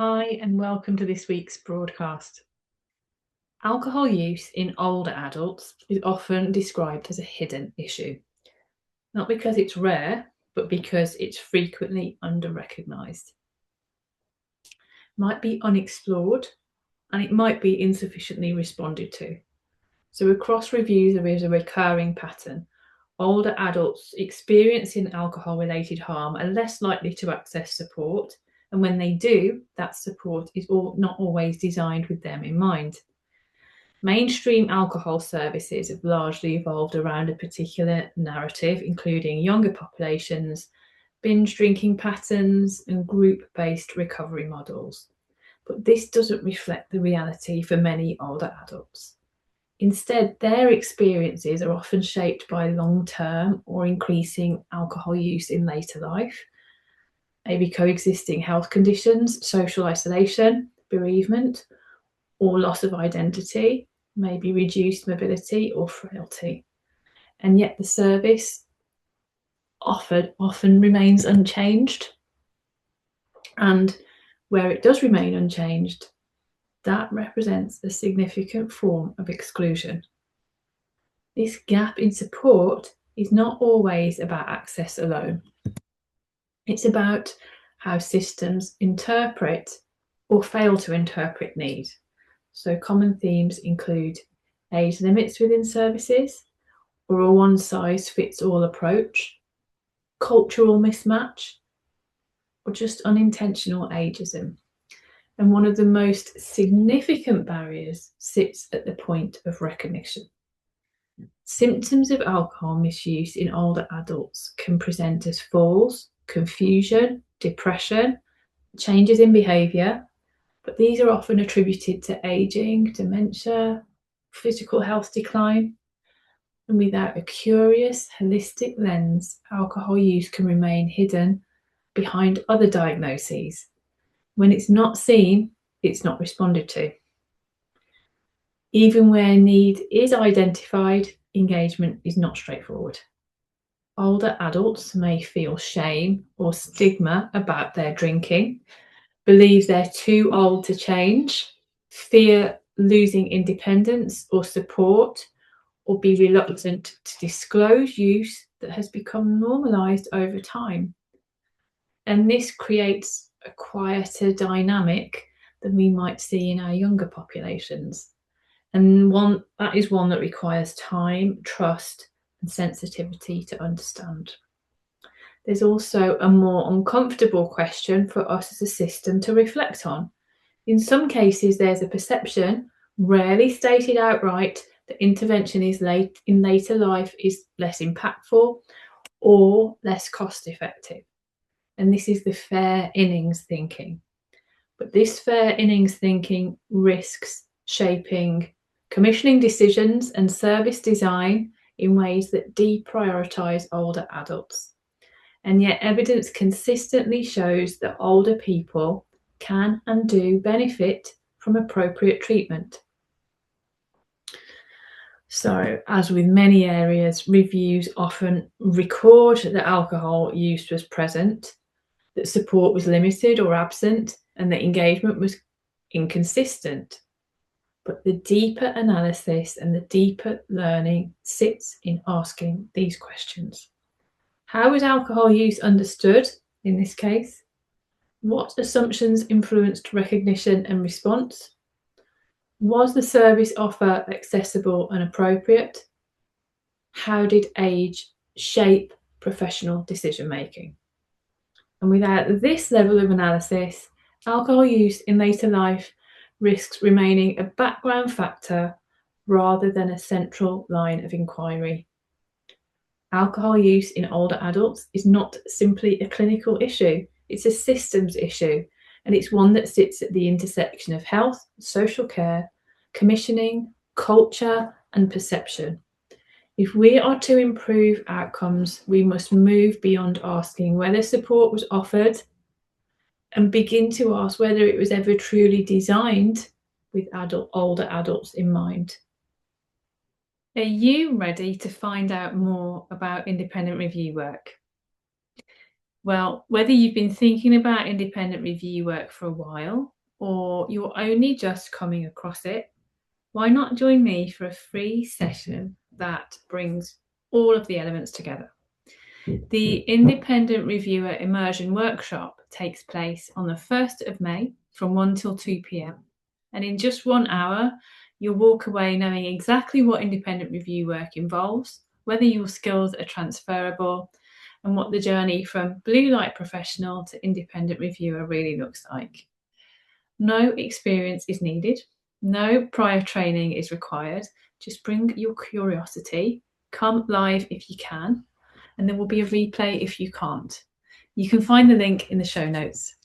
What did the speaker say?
Hi, and welcome to this week's broadcast. Alcohol use in older adults is often described as a hidden issue, not because it's rare, but because it's frequently under-recognised. It might be unexplored, and it might be insufficiently responded to. So across reviews, there is a recurring pattern. Older adults experiencing alcohol-related harm are less likely to access support, and when they do, that support is not always designed with them in mind. Mainstream alcohol services have largely evolved around a particular narrative, including younger populations, binge drinking patterns, and group-based recovery models. But this doesn't reflect the reality for many older adults. Instead, their experiences are often shaped by long-term or increasing alcohol use in later life, maybe coexisting health conditions, social isolation, bereavement, or loss of identity, maybe reduced mobility or frailty. And yet the service offered often remains unchanged. And where it does remain unchanged, that represents a significant form of exclusion. This gap in support is not always about access alone. It's about how systems interpret or fail to interpret need. So common themes include age limits within services, or a one-size-fits-all approach, cultural mismatch, or just unintentional ageism. And one of the most significant barriers sits at the point of recognition. Symptoms of alcohol misuse in older adults can present as falls, confusion, depression, changes in behaviour, but these are often attributed to ageing, dementia, physical health decline. And without a curious, holistic lens, alcohol use can remain hidden behind other diagnoses. When it's not seen, it's not responded to. Even where need is identified, engagement is not straightforward. Older adults may feel shame or stigma about their drinking, believe they're too old to change, fear losing independence or support, or be reluctant to disclose use that has become normalised over time. And this creates a quieter dynamic than we might see in our younger populations. And that is one that requires time, trust, and sensitivity to understand. There's also a more uncomfortable question for us as a system to reflect on. In some cases, there's a perception, rarely stated outright, that intervention in later life is less impactful or less cost effective. And this is the fair innings thinking. But this fair innings thinking risks shaping commissioning decisions and service design in ways that deprioritise older adults. And yet evidence consistently shows that older people can and do benefit from appropriate treatment. So, as with many areas, reviews often record that alcohol use was present, that support was limited or absent, and that engagement was inconsistent. But the deeper analysis and the deeper learning sits in asking these questions. How is alcohol use understood in this case? What assumptions influenced recognition and response? Was the service offer accessible and appropriate? How did age shape professional decision making? And without this level of analysis, alcohol use in later life risks remaining a background factor rather than a central line of inquiry. Alcohol use in older adults is not simply a clinical issue, it's a systems issue, and it's one that sits at the intersection of health, social care, commissioning, culture, and perception. If we are to improve outcomes, we must move beyond asking whether support was offered and begin to ask whether it was ever truly designed with older adults in mind. Are you ready to find out more about independent review work? Well, whether you've been thinking about independent review work for a while or you're only just coming across it, why not join me for a free session that brings all of the elements together? The Independent Reviewer Immersion Workshop takes place on the 1st of May from 1 till 2 pm. And in just 1 hour, you'll walk away knowing exactly what independent review work involves, whether your skills are transferable, and what the journey from blue light professional to independent reviewer really looks like. No experience is needed. No prior training is required. Just bring your curiosity. Come live if you can, and there will be a replay if you can't. You can find the link in the show notes.